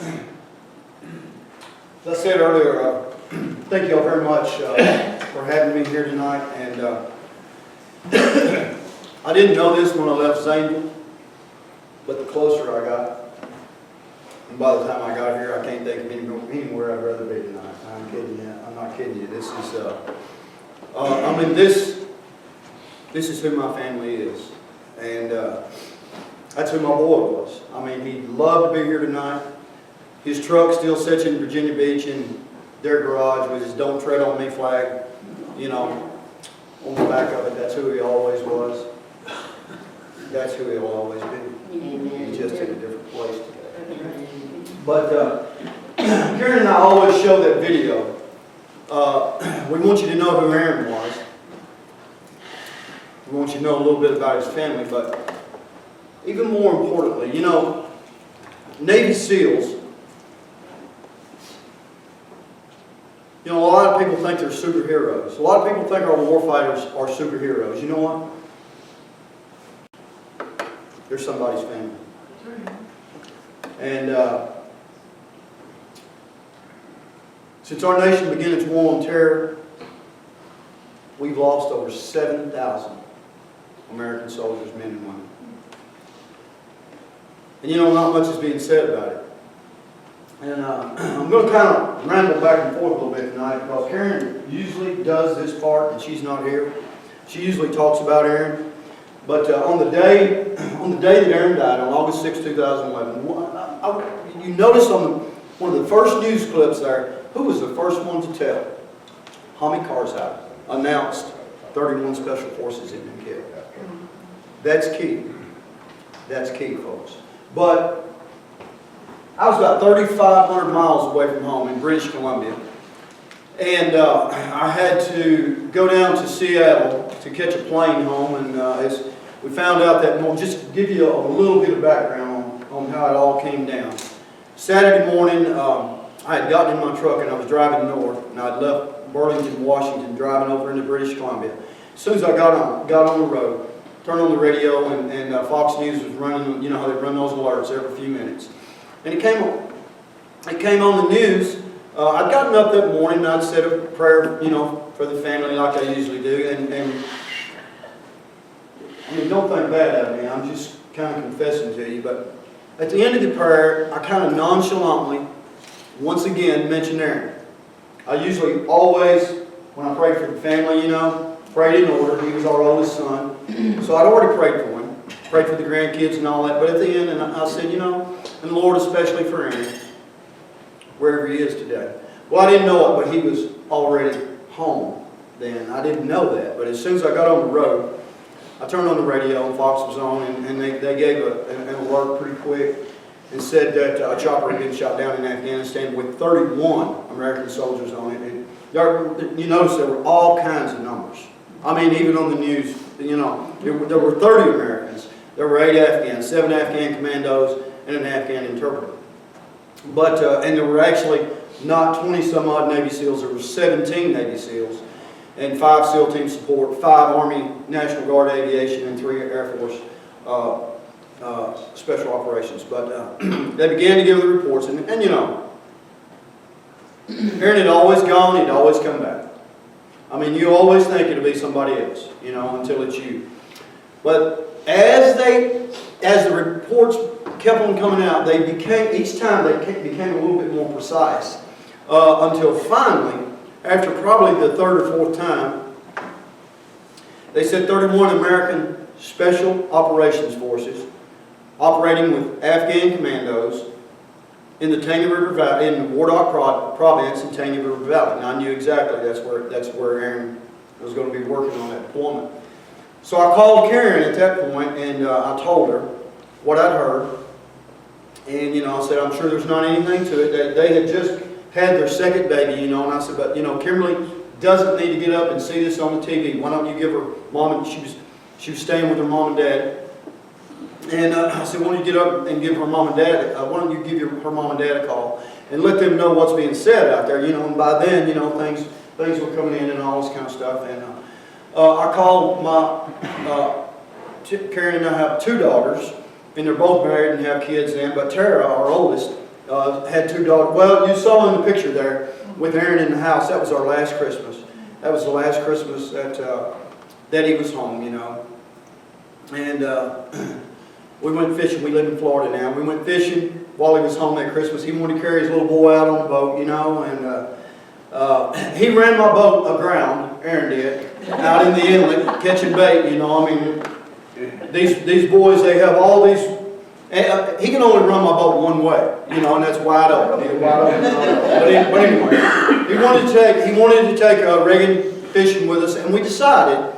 As I said earlier, thank you all very much for having me here tonight. And I didn't know this when I left Zanesville, but the closer I got, and by the time I got here, I can't think of anywhere I'd rather be tonight. I'm kidding you. I'm not kidding you. This is, this is who my family is, and that's who my boy was. I mean, he loved to be here tonight. His truck still sits in Virginia Beach in their garage with his "Don't Tread on Me" flag, you know, on the back of it. That's who he always was. That's who he'll always be. Amen. He's just in a different place today. But Karen and I always show that video. We want you to know who Aaron was. We want you to know a little bit about his family, but even more importantly, you know, Navy SEALs, you know, a lot of people think they're superheroes. A lot of people think our warfighters are superheroes. You know what? They're somebody's family. And since our nation began its war on terror, we've lost over 7,000 American soldiers, men and women. And you know, not much is being said about it. And I'm going to kind of ramble back and forth a little bit tonight because Karen usually does this part and she's not here. She usually talks about Aaron. But on the day that Aaron died, on August 6, 2011, you notice on one of the first news clips there, who was the first one to tell? Tommy Karzai announced 31 Special Forces had been killed. That's key. That's key, folks. But I was about 3,500 miles away from home in British Columbia. And I had to go down to Seattle to catch a plane home. And as we found out that, well, just to give you a little bit of background on how it all came down. Saturday morning, I had gotten in my truck and I was driving north. And I'd left Burlington, Washington, driving over into British Columbia. As soon as I got on the road, turned on the radio, and Fox News was running, you know how they run those alerts every few minutes. And it came on the news. I'd gotten up that morning and I'd said a prayer, you know, for the family like I usually do. And I mean, don't think bad of me. I'm just kind of confessing to you. But at the end of the prayer, I kind of nonchalantly, once again, mentioned Aaron. I usually always, when I pray for the family, you know, prayed in order. He was our oldest son. So I'd already prayed for him. Prayed for the grandkids and all that. But at the end, and I said, you know, and Lord, especially for Aaron, wherever he is today. Well, I didn't know it, but he was already home then. I didn't know that. But as soon as I got on the road, I turned on the radio and Fox was on, and they gave an alert pretty quick and said that a chopper had been shot down in Afghanistan with 31 American soldiers on it. And you notice there were all kinds of numbers. I mean, even on the news, you know, there were 30 Americans. There were 8 Afghans, 7 Afghan commandos, and an Afghan interpreter. But, and there were actually not 20-some-odd Navy SEALs. There were 17 Navy SEALs and 5 SEAL Team Support, 5 Army National Guard Aviation, and 3 Air Force Special Operations. But they began to give the reports, and you know, Aaron had always gone, he'd always come back. I mean, you always think it'll be somebody else, you know, until it's you. But as the reports kept on coming out, each time they became a little bit more precise. Until finally, after probably the 3rd or 4th time, they said 31 American Special Operations Forces operating with Afghan commandos in the Tanya River Valley, in the Wardak province in Tanya River Valley. And I knew exactly that's where Aaron was going to be working on that deployment. So I called Karen at that point and I told her what I'd heard. And, you know, I said, I'm sure there's not anything to it. They had just had their second baby, you know, and I said, but, you know, Kimberly doesn't need to get up and see this on the TV. Why don't you give her mom, and she was staying with her mom and dad. And I said, why don't you get up and give her mom and dad, why don't you give her mom and dad a call and let them know what's being said out there, you know, and by then, you know, things were coming in and all this kind of stuff. And I called Karen and I have 2 daughters, and they're both married and have kids then, but Tara, our oldest, Had 2 daughters. Well, you saw in the picture there with Aaron in the house. That was our last Christmas. That was the last Christmas that he was home, you know. And we went fishing. We live in Florida now. We went fishing while he was home that Christmas. He wanted to carry his little boy out on the boat, you know. And he ran my boat aground, Aaron did, out in the inlet, catching bait, you know. I mean, these boys, they have all these. He can only run my boat one way, you know, and that's wide open. But anyway, he wanted to take Reagan fishing with us, and we decided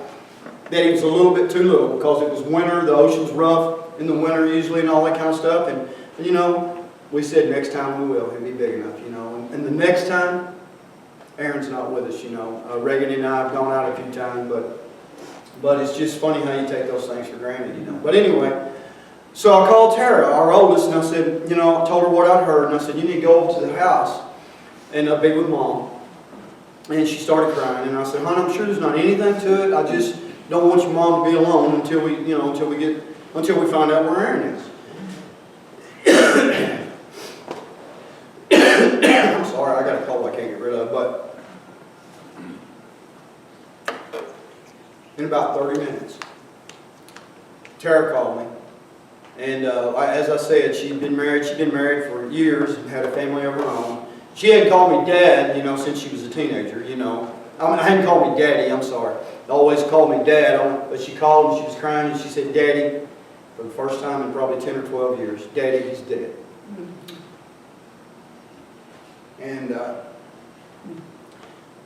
that he was a little bit too little because it was winter, the ocean's rough in the winter usually, and all that kind of stuff. And you know, we said next time we will. He'll be big enough, you know. And the next time, Aaron's not with us, you know. Reagan and I have gone out a few times, but it's just funny how you take those things for granted, you know. But anyway. So I called Tara, our oldest, and I said, you know, I told her what I'd heard, and I said, you need to go over to the house and be with Mom. And she started crying, and I said, hon, I'm sure there's not anything to it. I just don't want your mom to be alone until we, you know, until we find out where Aaron is. I'm sorry, I got a cold I can't get rid of, but in about 30 minutes, Tara called me. And as I said, she'd been married for years and had a family of her own. She hadn't called me Dad, you know, since she was a teenager, you know. I hadn't called me Daddy, I'm sorry. Always called me Dad, but she called and she was crying and she said, Daddy, for the first time in probably 10 or 12 years, Daddy, he's dead. And,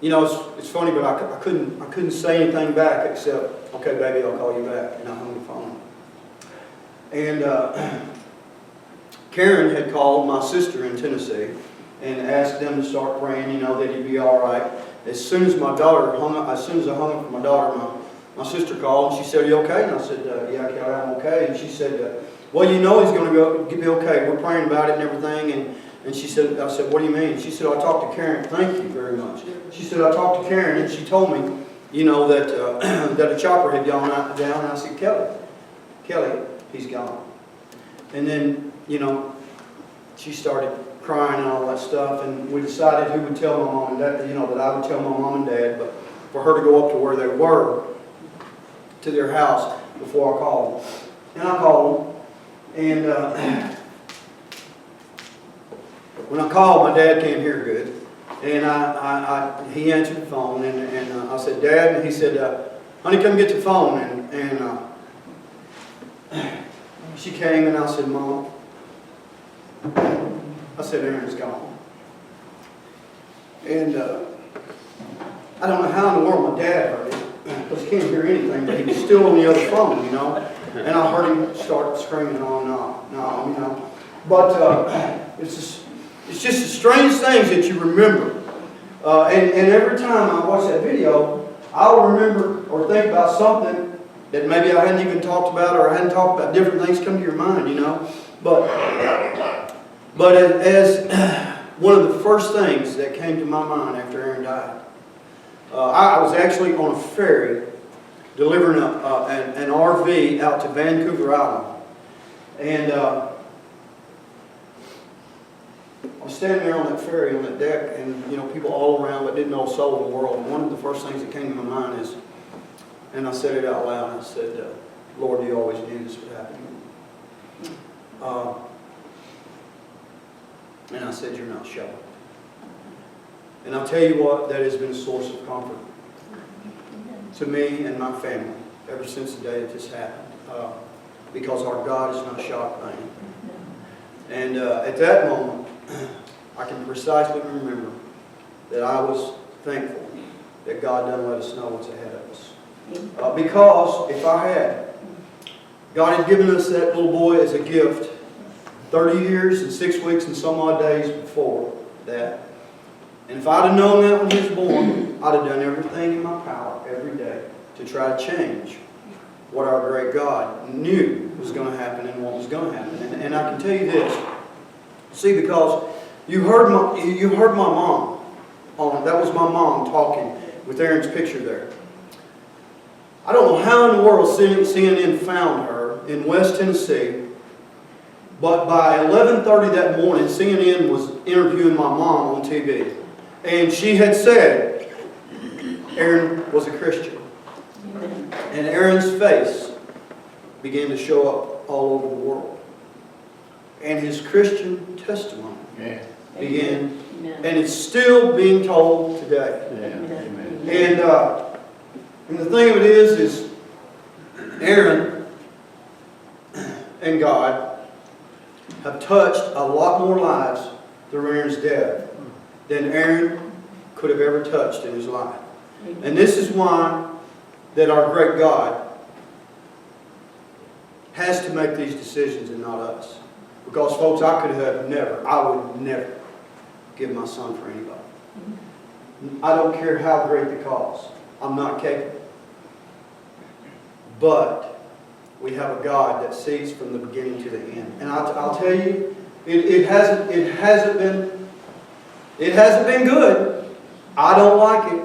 you know, it's funny, but I couldn't say anything back except, okay, baby, I'll call you back. And I hung the phone. And Karen had called my sister in Tennessee and asked them to start praying, you know, that he'd be all right. As soon as I hung up for my daughter, my sister called and she said, are you okay? And I said, yeah, Kelly, I'm okay. And she said, well, you know he's going to be okay. We're praying about it and everything. And she said, I said, what do you mean? She said, I talked to Karen. Thank you very much. She said, I talked to Karen and she told me, you know, that that a chopper had gone down. And I said, Kelly, he's gone. And then, you know, she started crying and all that stuff, and we decided who would tell my mom and dad, you know, that I would tell my mom and dad, but for her to go up to where they were, to their house, before I called them. And I called them, and when I called, my dad can't hear good, and he answered the phone, and I said, Dad, and he said, honey, come get the phone, and she came and I said, Mom, I said, Aaron's gone. And I don't know how in the world my dad heard it, because he can't hear anything, but he was still on the other phone, you know. And I heard him start screaming, oh, no, you know. But it's just the strange things that you remember. And every time I watch that video, I'll remember or think about something that maybe I hadn't even talked about, or I hadn't talked about. Different things come to your mind, you know. But as one of the first things that came to my mind after Aaron died, I was actually on a ferry delivering an RV out to Vancouver Island. And I was standing there on that ferry, on that deck, and you know, people all around but didn't know a soul in the world. And one of the first things that came to my mind is, and I said it out loud, and I said, Lord, you always knew this would happen. And I said, you're not sure. And I'll tell you what, that has been a source of comfort to me and my family ever since the day that this happened. Because our God is not shocked by anything. And at that moment, I can precisely remember that I was thankful that God done let us know what's ahead of us. Because if I had, God had given us that little boy as a gift 30 years and 6 weeks and some odd days before that. And if I'd have known that when he was born, I'd have done everything in my power every day to try to change what our great God knew was going to happen and what was going to happen. And I can tell you this. See, because you heard my mom. That was my mom talking with Aaron's picture there. I don't know how in the world CNN found her in West Tennessee But by 11:30 that morning, CNN was interviewing my mom on TV. And she had said Aaron was a Christian. And Aaron's face began to show up all over the world. And his Christian testimony began, and it's still being told today. And the thing of it is Aaron and God have touched a lot more lives through Aaron's death than Aaron could have ever touched in his life. And this is why that our great God has to make these decisions and not us. Because, folks, I would never give my son for anybody. I don't care how great the cause. I'm not capable. But we have a God that sees from the beginning to the end. And I'll tell you, it hasn't been good. I don't like it.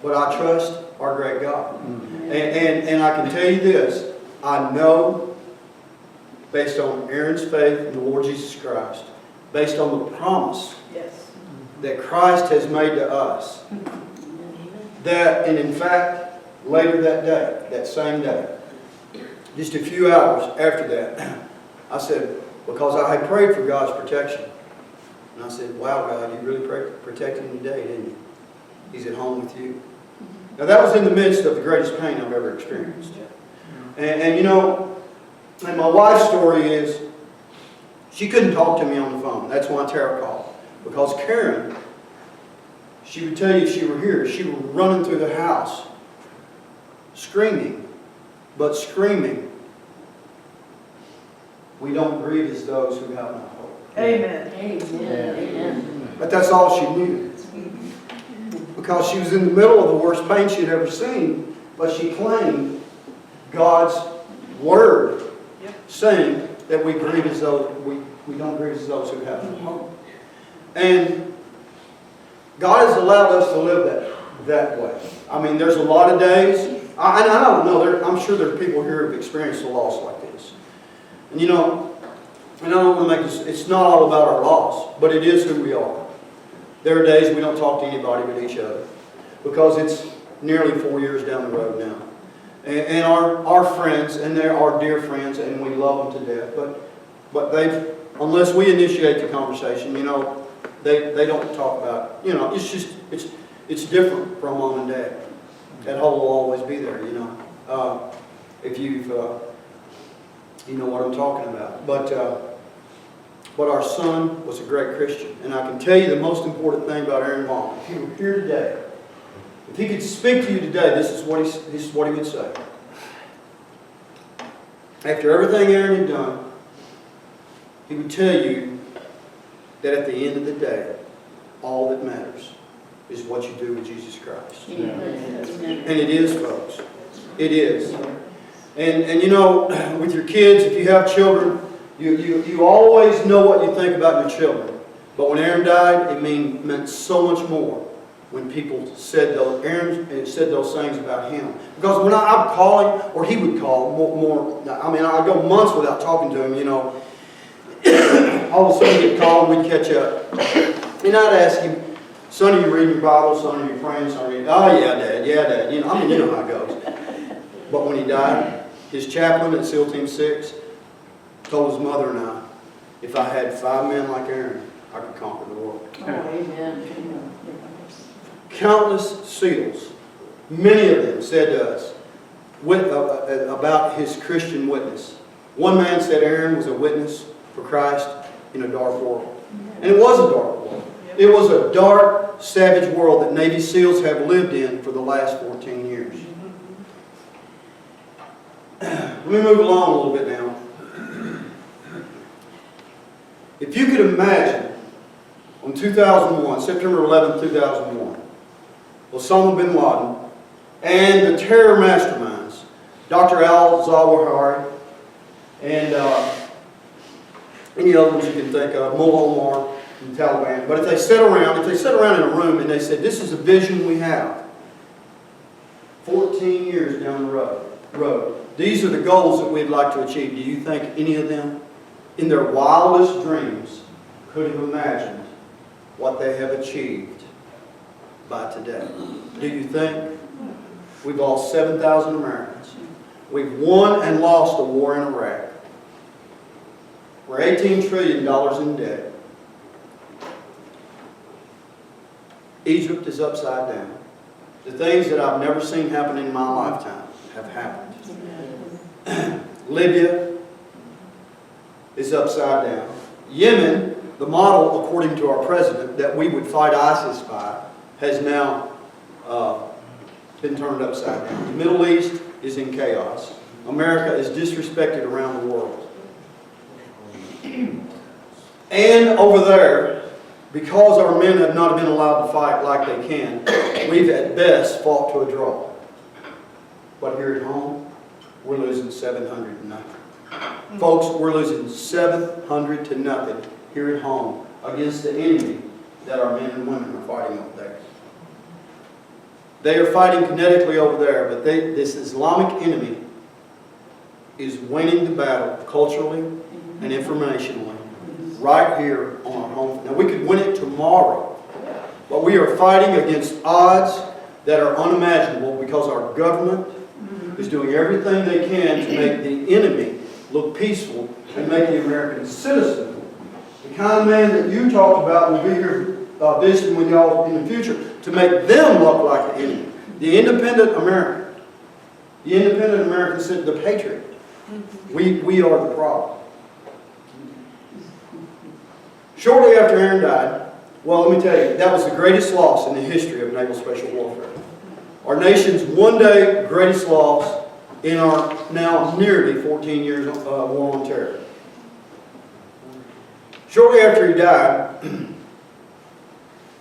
But I trust our great God. And I can tell you this. I know, based on Aaron's faith in the Lord Jesus Christ, based on the promise that Christ has made to us, and in fact, later that day, that same day, just a few hours after that, I said, because I had prayed for God's protection, and I said, wow, God, you really protected him today, didn't you? He's at home with you. Now, that was in the midst of the greatest pain I've ever experienced. And you know, and my wife's story is, she couldn't talk to me on the phone. That's why Tara called. Because Karen, she would tell you if she were here, she was running through the house, screaming, but screaming, we don't grieve as those who have no hope. Amen. Amen. But that's all she knew. Because she was in the middle of the worst pain she'd ever seen, but she claimed God's Word, saying that we grieve as though we don't grieve as those who have no hope. And God has allowed us to live that way. I mean, there's a lot of days. I don't know. I'm sure there's people here who have experienced a loss like this. And you know, and I don't want to make this. It's not all about our loss, but it is who we are. There are days we don't talk to anybody but each other because it's nearly 4 years down the road now. And our friends, and they're our dear friends, and we love them to death. But unless we initiate the conversation, you know, they don't talk about it. You know, it's different from mom and dad. That hole will always be there, you know. If you know what I'm talking about. But our son was a great Christian, and I can tell you the most important thing about Aaron Vaughn. If he were here today, if he could speak to you today, this is what he would say. After everything Aaron had done, he would tell you that at the end of the day, all that matters is what you do with Jesus Christ. Amen. And it is, folks. It is. And you know, with your kids, if you have children, you always know what you think about your children. But when Aaron died, it meant so much more when people said those things about him. Because when I'd call him, or he would call more, I mean, I'd go months without talking to him, you know. All of a sudden he'd call and we'd catch up. And I'd ask him, son, are you reading your Bible? Son, are you praying? Son, are you... Oh, yeah, Dad. You know, you know how it goes. But when he died, his chaplain at SEAL Team 6 told his mother and I, if I had 5 men like Aaron, I could conquer the world. Oh, amen. Countless SEALs, many of them said to us about his Christian witness. One man said Aaron was a witness for Christ in a dark world. And it was a dark world. It was a dark, savage world that Navy SEALs have lived in for the last 14 years. Let me move along a little bit now. If you could imagine, on 2001, September 11, 2001, Osama bin Laden and the terror masterminds, Dr. al-Zawahiri and any other ones you can think of, Mullah Omar and the Taliban. But if they sat around in a room and they said, this is a vision we have, 14 years down the road, these are the goals that we'd like to achieve. Do you think any of them in their wildest dreams, could have imagined what they have achieved by today. Do you think? We've lost 7,000 Americans. We've won and lost a war in Iraq. We're $18 trillion in debt. Egypt is upside down. The things that I've never seen happen in my lifetime have happened. Libya is upside down. Yemen, the model, according to our president, that we would fight ISIS by, has now been turned upside down. The Middle East is in chaos. America is disrespected around the world. And over there, because our men have not been allowed to fight like they can, we've at best fought to a draw. But here at home, we're losing 700 to nothing. Folks, we're losing 700 to nothing here at home against the enemy that our men and women are fighting over there. They are fighting kinetically over there, but this Islamic enemy is winning the battle culturally and informationally right here on our home. Now, we could win it tomorrow, but we are fighting against odds that are unimaginable because our government is doing everything they can to make the enemy look peaceful and make the American citizen, the kind of man that you talked about, will be here visiting with y'all in the future, to make them look like the enemy. The independent American. The independent American said, the patriot. We are the problem. Shortly after Aaron died, well, let me tell you, that was the greatest loss in the history of naval special warfare. Our nation's one-day greatest loss in our now nearly 14 years war on terror. Shortly after he died,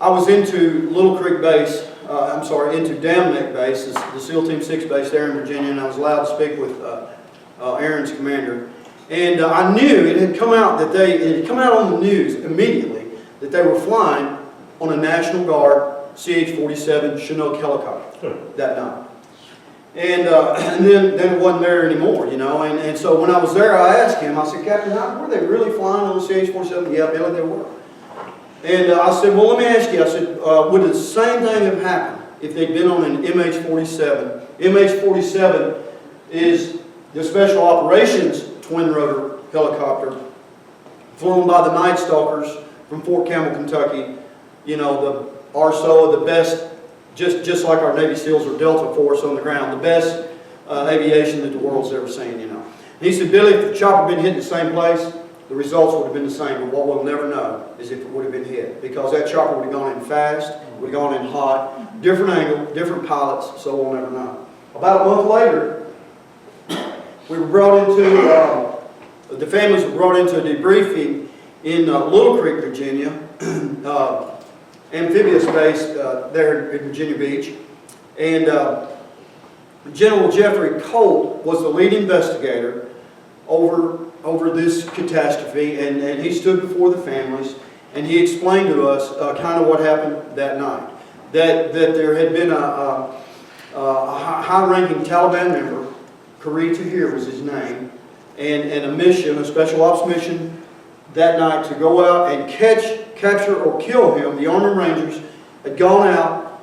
I was into Little Creek Base, into Dam Neck Base, the SEAL Team 6 base there in Virginia, and I was allowed to speak with Aaron's commander. And I knew it had come out on the news immediately that they were flying on a National Guard CH-47 Chinook helicopter that night. And then it wasn't there anymore, you know. And so when I was there, I asked him, I said, Captain, were they really flying on the CH-47? Yeah, Billy, they were. And I said, well, let me ask you, I said, would the same thing have happened if they'd been on an MH-47? MH-47 is the Special Operations twin-rotor helicopter flown by the Night Stalkers from Fort Campbell, Kentucky. You know, the ARSOA, the best, just like our Navy SEALs or Delta Force on the ground, the best aviation that the world's ever seen, you know. And he said, Billy, if the chopper had been hit in the same place, the results would have been the same, but what we'll never know is if it would have been hit, because that chopper would have gone in fast, would have gone in hot, different angle, different pilots, so we'll never know. About a month later, we were brought into, the families were brought into a debriefing in Little Creek, Virginia, amphibious base there in Virginia Beach. And General Jeffrey Colt was the lead investigator over this catastrophe, and he stood before the families, and he explained to us kind of what happened that night. That there had been a high-ranking Taliban member, Kari Tahir was his name, and a mission, a special ops mission that night to go out and capture or kill him. The Army Rangers had gone out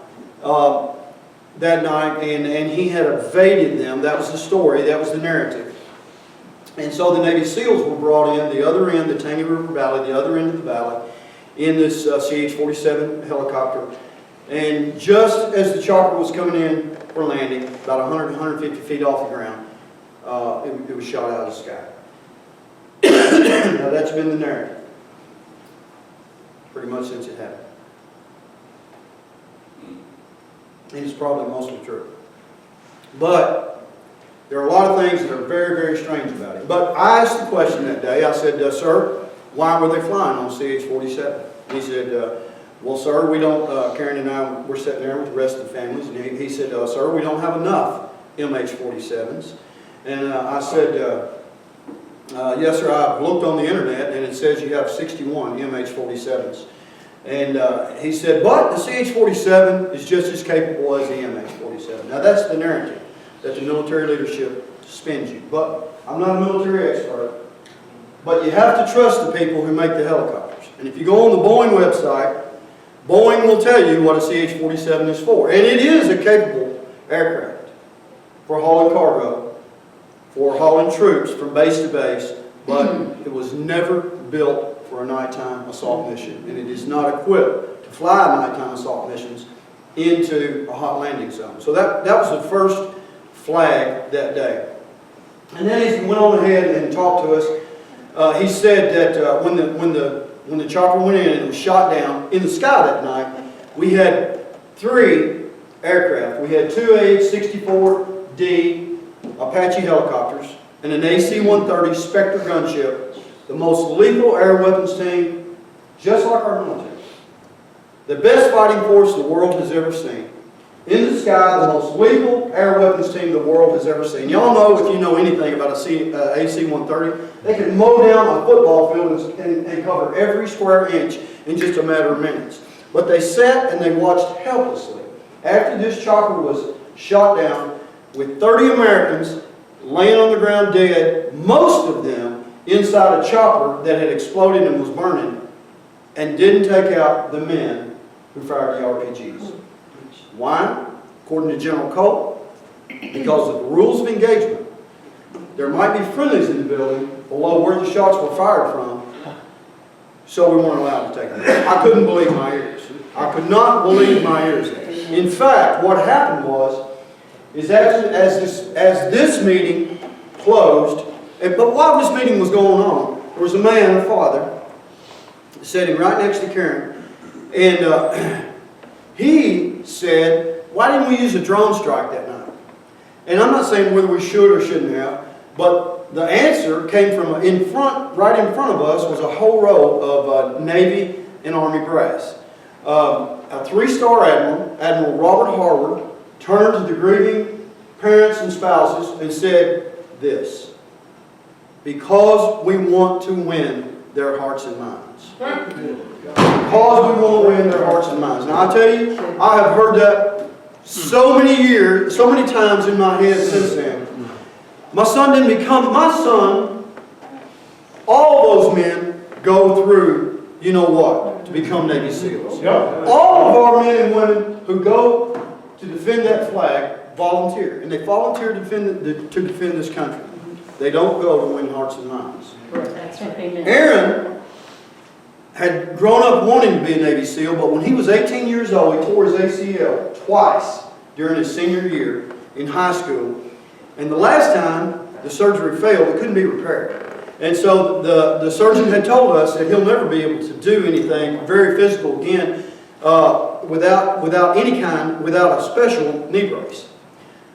that night, and he had evaded them. That was the story, that was the narrative. And so the Navy SEALs were brought in, the other end, the Tangy River Valley, the other end of the valley, in this CH-47 helicopter. And just as the chopper was coming in for landing, about 100 to 150 feet off the ground, it was shot out of the sky. Now that's been the narrative, pretty much since it happened. And it's probably mostly true. But there are a lot of things that are very, very strange about it. But I asked the question that day. I said, sir, why were they flying on CH-47? He said, well, sir, we don't, Karen and I were sitting there with the rest of the families, and he said, sir, we don't have enough MH-47s. And I said, yes, sir, I've looked on the internet, and it says you have 61 MH-47s. And he said, but the CH-47 is just as capable as the MH-47. Now, that's the narrative that the military leadership spins you. But I'm not a military expert. But you have to trust the people who make the helicopters. And if you go on the Boeing website, Boeing will tell you what a CH-47 is for. And it is a capable aircraft for hauling cargo, for hauling troops from base to base, but it was never built for a nighttime assault mission. And it is not equipped to fly nighttime assault missions into a hot landing zone. So that was the first flag that day. And then as he went on ahead and talked to us, he said that when the chopper went in and it was shot down in the sky that night, we had 3 aircraft. We had 2 AH-64D Apache helicopters and an AC-130 Spectre gunship, the most lethal air weapons team, just like our military. The best fighting force the world has ever seen. In the sky, the most lethal air weapons team the world has ever seen. Y'all know, if you know anything about a AC-130, they can mow down a football field and cover every square inch in just a matter of minutes. But they sat and they watched helplessly after this chopper was shot down with 30 Americans laying on the ground dead, most of them inside a chopper that had exploded and was burning, and didn't take out the men who fired the RPGs. Why? According to General Cole, because of the rules of engagement. There might be friendlies in the building below where the shots were fired from, so we weren't allowed to take them. I couldn't believe my ears. I could not believe my ears. In fact, what happened is as this meeting closed, but while this meeting was going on, there was a man, a father, sitting right next to Karen, and he said, "Why didn't we use a drone strike that night?" And I'm not saying whether we should or shouldn't have, but the answer came from right in front of us was a whole row of Navy and Army brass. A 3-star admiral, Admiral Robert Harward, turned to the grieving parents and spouses and said this: "Because we want to win their hearts and minds." Because we want to win their hearts and minds. Now I tell you, I have heard that so many times in my head since then. My son, all those men go through, you know what, to become Navy SEALs. All of our men and women who go to defend that flag volunteer. And they volunteer to defend this country. They don't go to win hearts and minds. That's what they meant. Aaron had grown up wanting to be a Navy SEAL, but when he was 18 years old, he tore his ACL twice during his senior year in high school. And the last time the surgery failed, it couldn't be repaired. And so the surgeon had told us that he'll never be able to do anything very physical again without a special knee brace.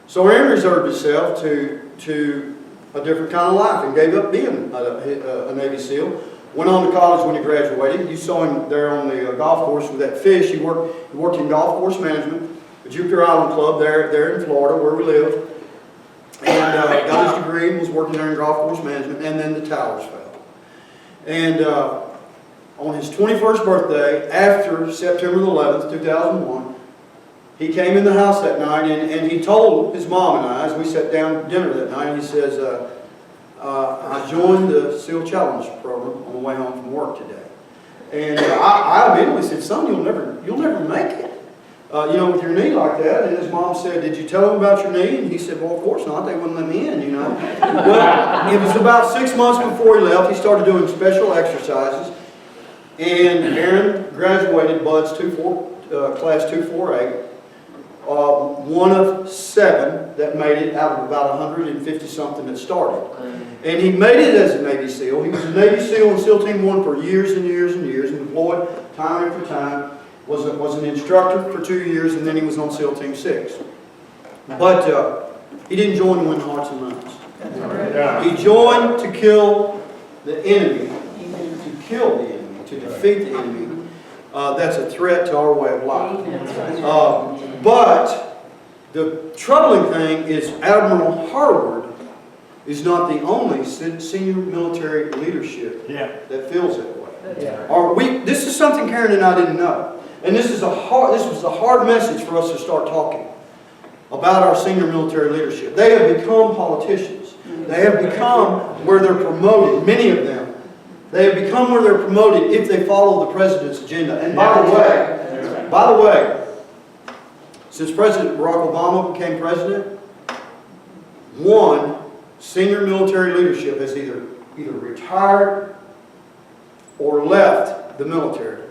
So Aaron reserved himself to a different kind of life and gave up being a Navy SEAL. Went on to college when he graduated. You saw him there on the golf course with that fish. He worked in golf course management, the Jupiter Island Club there in Florida where we live. And got his degree and was working there in golf course management, and then the towers fell. And on his 21st birthday, after September 11th, 2001, he came in the house that night and he told his mom and I, as we sat down to dinner that night, he says, "I joined the SEAL Challenge program on the way home from work today." And I immediately said, "Son, you'll never make it. With your knee like that." And his mom said, "Did you tell them about your knee?" And he said, "Well, of course not. They wouldn't let me in, Well, it was about 6 months before he left. He started doing special exercises. And Aaron graduated BUD/S Class 248. One of 7 that made it out of about 150-something that started. And he made it as a Navy SEAL. He was a Navy SEAL in SEAL Team 1 for years and years and years, and deployed time after time. Was an instructor for 2 years, and then he was on SEAL Team 6. But he didn't join to win hearts and minds. He joined to kill the enemy, to defeat the enemy. That's a threat to our way of life. But the troubling thing is Admiral Harward is not the only senior military leadership that feels that way. This is something Karen and I didn't know. And this was a hard message for us to start talking about our senior military leadership. They have become politicians. They have become where they're promoted, many of them, They have become where they're promoted if they follow the president's agenda. And by That's right. the way, since President Barack Obama became president, one senior military leadership has either retired or left the military.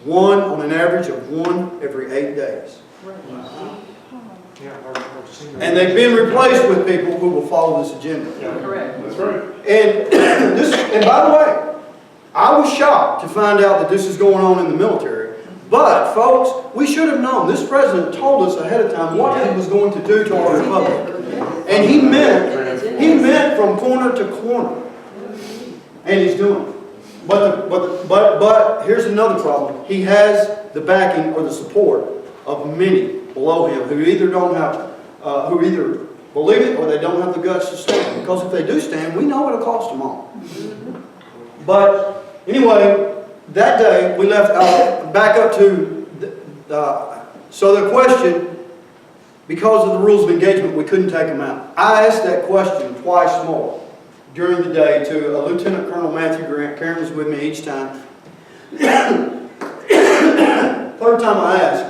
One on an average of one every 8 days. And they've been replaced with people who will follow this agenda. Correct. That's right. And by the way, I was shocked to find out that this is going on in the military. But folks, we should have known. This president told us ahead of time what he was going to do to our republic. And he meant from corner to corner. And he's doing it. But here's another problem. He has the backing or the support of many below him who either who either believe it or they don't have the guts to stand. Because if they do stand, we know it'll cost them all. But anyway, that day we left back up to so the question, because of the rules of engagement, we couldn't take them out. I asked that question twice more during the day to Lieutenant Colonel Matthew Grant. Karen was with me each time. Third time I asked,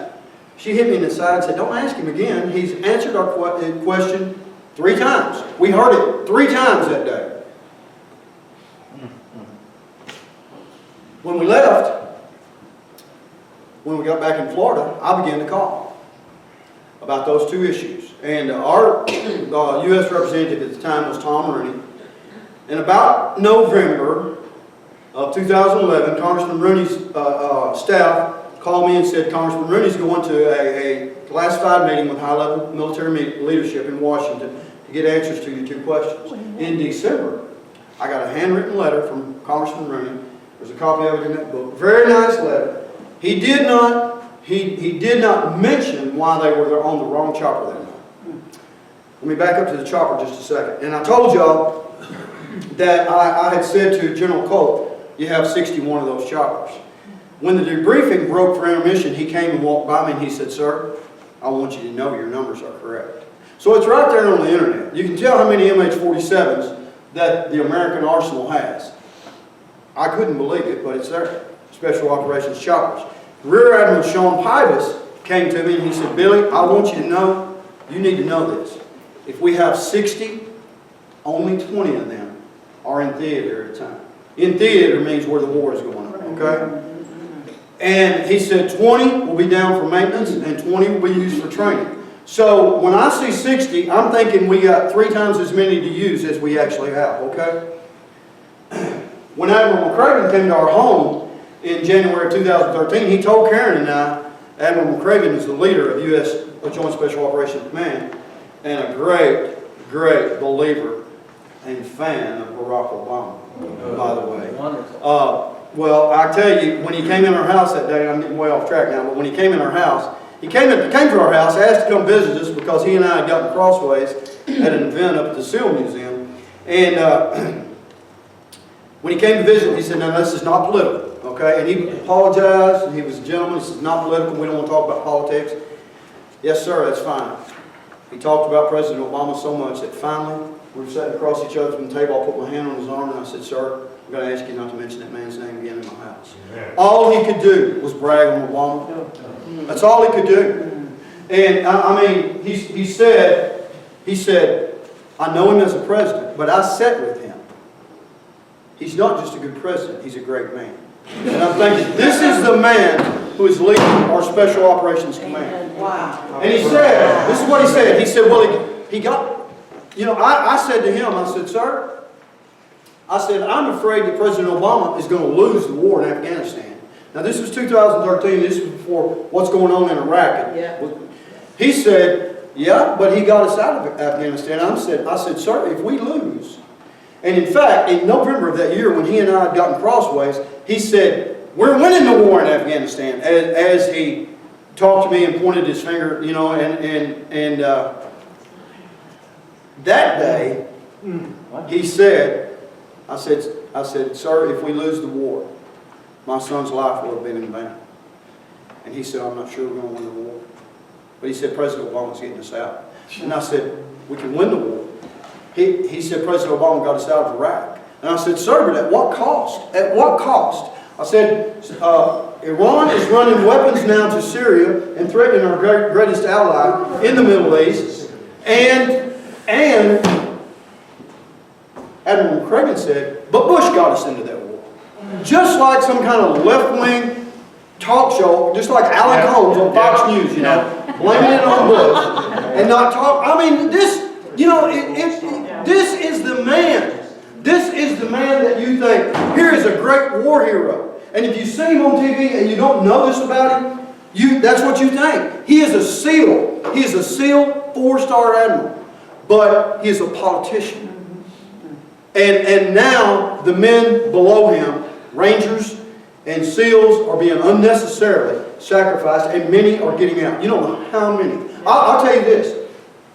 she hit me in the side and said, "Don't ask him again. He's answered our question 3 times. We heard it 3 times that day." When we left, when we got back in Florida, I began to call about those 2 issues. And our U.S. representative at the time was Tom Rooney. And about November of 2011, Congressman Rooney's staff called me and said, "Congressman Rooney's going to a classified meeting with high-level military leadership in Washington to get answers to your 2 questions." In December, I got a handwritten letter from Congressman Rooney. There's a copy of it in that book. Very nice letter. He did not mention why they were on the wrong chopper that night. Let me back up to the chopper just a second. And I told y'all that I had said to General Colt, "You have 61 of those choppers." When the debriefing broke for intermission, he came and walked by me and he said, "Sir, I want you to know your numbers are correct." So it's right there on the internet. You can tell how many MH-47s that the American arsenal has. I couldn't believe it, but it's there. Special Operations choppers. Rear Admiral Sean Pybus came to me and he said, "Billy, I want you to know, you need to know this. If we have 60, only 20 of them are in theater at a time." In theater means where the war is going on, okay? And he said 20 will be down for maintenance and 20 will be used for training. So when I see 60, I'm thinking we got 3 times as many to use as we actually have, okay? When Admiral McCraven came to our home in January of 2013, he told Karen and I, Admiral McCraven is the leader of U.S. Joint Special Operations Command and a great, great believer and fan of Barack Obama, by the way. Wonderful. Well, I tell you, when he came in our house that day, I'm getting way off track now, but when he came in our house, he came to our house, asked to come visit us because he and I had gotten crossways at an event up at the SEAL Museum. And when he came to visit, he said, "Now this is not political, okay?" And he apologized, and he was a gentleman. He said, "It's not political, we don't want to talk about politics." "Yes, sir, that's fine." He talked about President Obama so much that finally, we were sitting across each other from the table. I put my hand on his arm and I said, "Sir, I'm going to ask you not to mention that man's name again in my house." All he could do was brag on Obama. That's all he could do. And I mean, he said, "I know him as a president, but I sat with him. He's not just a good president, he's a great man." And I'm thinking, this is the man who is leading our Special Operations Command. Wow. And he said, this is what he said. He said, well, he got, you know, I said to him, I said, "Sir," I said, "I'm afraid that President Obama is going to lose the war in Afghanistan." Now, this was 2013. This was before what's going on in Iraq. Yeah. He said, "Yeah, but he got us out of Afghanistan." I said, "Sir, if we lose," and in fact, in November of that year, when he and I had gotten crossways, he said, "We're winning the war in Afghanistan," as he talked to me and pointed his finger, you know, and that day, he said, I said, "Sir, if we lose the war, my son's life will have been in vain." And he said, "I'm not sure we're going to win the war." But he said, "President Obama's getting us out." And I said, "We can win the war." He said, "President Obama got us out of Iraq." And I said, sir, but at what cost? At what cost? I said, Iran is running weapons now to Syria and threatening our greatest ally in the Middle East. And Admiral McCracken said, but Bush got us into that war. Just like some kind of left-wing talk show, just like Alan Colmes on Fox News, you know, blaming it on Bush and not talk. I mean, this, you know, this is the man. This is the man that you think, here is a great war hero. And if you see him on TV and you don't know this about him, that's what you think. He is a SEAL. He is a SEAL 4-star admiral. But he is a politician. And now the men below him, Rangers and SEALs, are being unnecessarily sacrificed, and many are getting out. You don't know how many. I'll tell you this.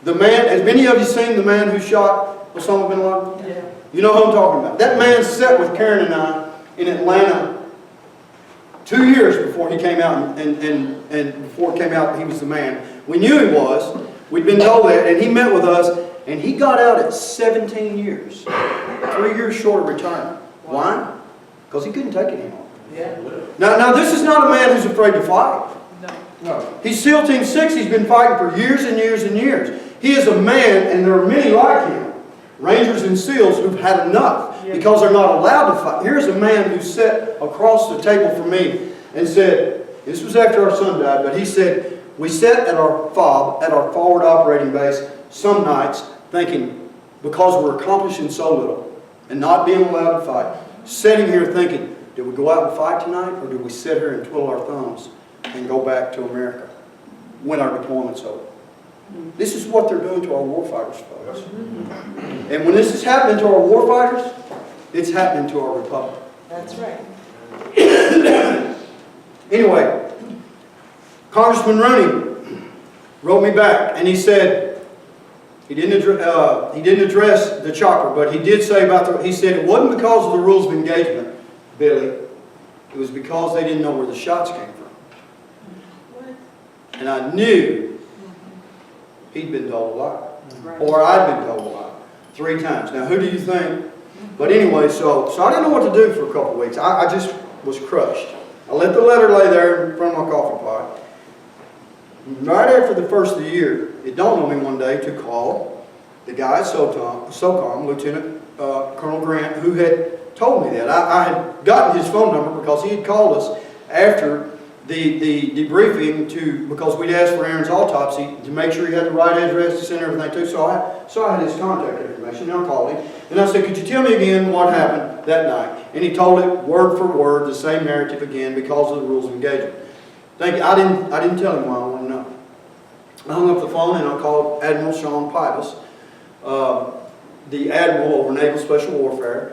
The man, has many of you seen the man who shot Osama bin Laden? Yeah. You know who I'm talking about. That man sat with Karen and I in Atlanta 2 years before he came out, and before it came out he was the man. We knew he was. We'd been told that, and he met with us, and he got out at 17 years. 3 years short of retirement. Why? Because he couldn't take it anymore. Yeah. Now this is not a man who's afraid to fight. No. He's SEAL Team 6. He's been fighting for years and years and years. He is a man, and there are many like him, Rangers and SEALs, who've had enough because they're not allowed to fight. Here's a man who sat across the table from me and said, this was after our son died, but he said, we sat at our FOB, at our forward operating base, some nights thinking, because we're accomplishing so little and not being allowed to fight, sitting here thinking, did we go out and fight tonight, or did we sit here and twiddle our thumbs and go back to America when our deployment's over? This is what they're doing to our warfighters, folks. And when this is happening to our warfighters, it's happening to our republic. That's right. Anyway, Congressman Rooney wrote me back, and he said he didn't address the chopper, but he did say he said it wasn't because of the rules of engagement, Billy. It was because they didn't know where the shots came from. And I knew he'd been told a lie. Or I'd been told a lie 3 times. Now, who do you think? But anyway, so I didn't know what to do for a couple of weeks. I just was crushed. I let the letter lay there in front of my coffee pot. Right after the first of the year, it dawned on me one day to call the guy at SOCOM, Lieutenant Colonel Grant, who had told me that. I had gotten his phone number because he had called us after the debriefing because we'd asked for Aaron's autopsy to make sure he had the right address to send everything to. So I had his contact information, and I called him. And I said, could you tell me again what happened that night? And he told it word for word, the same narrative again, because of the rules of engagement. Thank you. I didn't tell him why I wanted to know. I hung up the phone and I called Admiral Sean Pybus, the Admiral over Naval Special Warfare.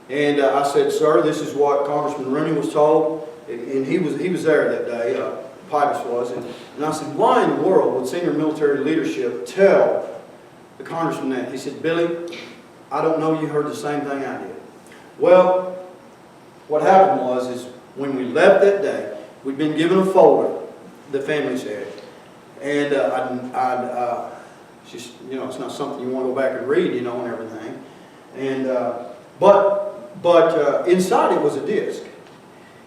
And I said, sir, this is what Congressman Rooney was told. And he was there that day, Pybus was. And I said, why in the world would senior military leadership tell the congressman that? He said, Billy, I don't know you heard the same thing I did. Well, what happened is when we left that day, we'd been given a folder, the families had. And just, you know, it's not something you want to go back and read, you know, and everything. And, but inside it was a disc.